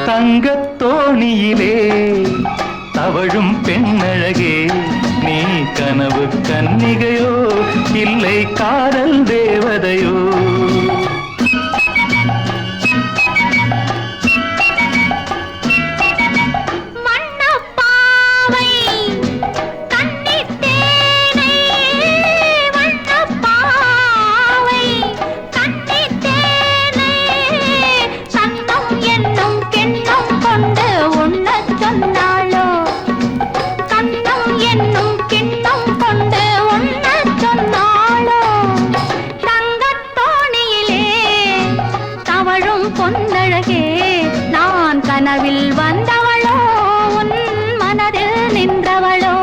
தங்கத்தோணியிலே தவழும் பெண்ணழகே, நீ கனவு கன்னிகையோ இல்லை காதல் தேவதையோ? பொன்னழகே, நான் கனவில் வந்தவளோ உன் மனதில் நின்றவளோ?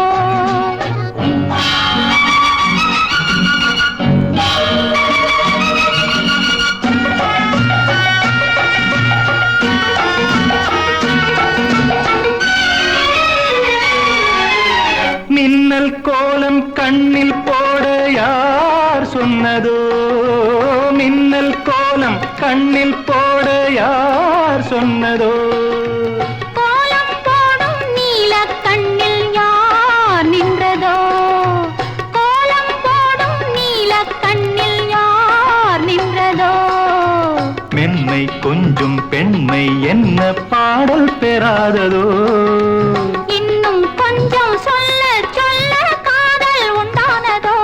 மின்னல் கோலம் கண்ணில் போட யார் சொன்னதோ? மின்னல் கோலம் கண்ணில் போட யார் சொன்னதோ? கோலம் போடும் நீல கண்ணில் யார் நின்றதோ? கோலம் போடும் நீல கண்ணில் யார் நின்றதோ? மென்மை கொஞ்சம் பெண்மை என்ன பாடல் பெறாததோ? இன்னும் கொஞ்சம் சொல்ல சொல்ல காதல் உண்டானதோ?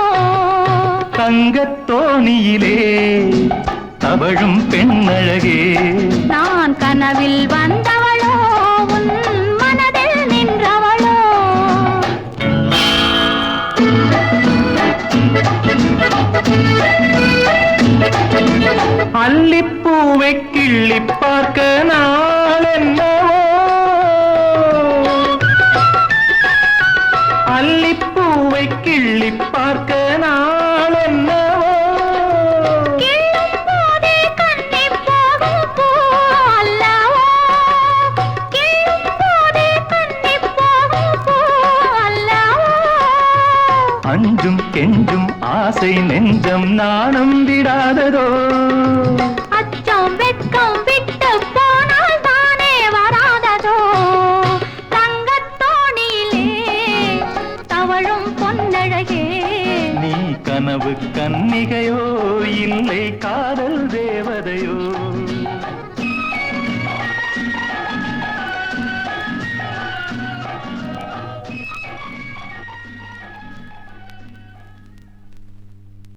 தங்கத்தோணியிலே தவழும் பெண்ணழகே, நான் கனவில் வந்தவளோ உன் மனதில் நின்றவளோ? அல்லிப்பூவை கிள்ளி பார்க்க நாள் என்னவோ? அல்லிப்பூவை கிள்ளி பார்க்க நாள் என்னவோ? அஞ்சும் கெஞ்சும் ஆசை நெஞ்சம் நாணம் விடாததோ? அச்சம் வெட்கம் விட்டு போனால் தானே வராததோ? தங்கத்தோணியிலே தவழும் பொன்னழகே, நீ கனவு கன்னிகையோ இல்லை காதல் தேவதையோ?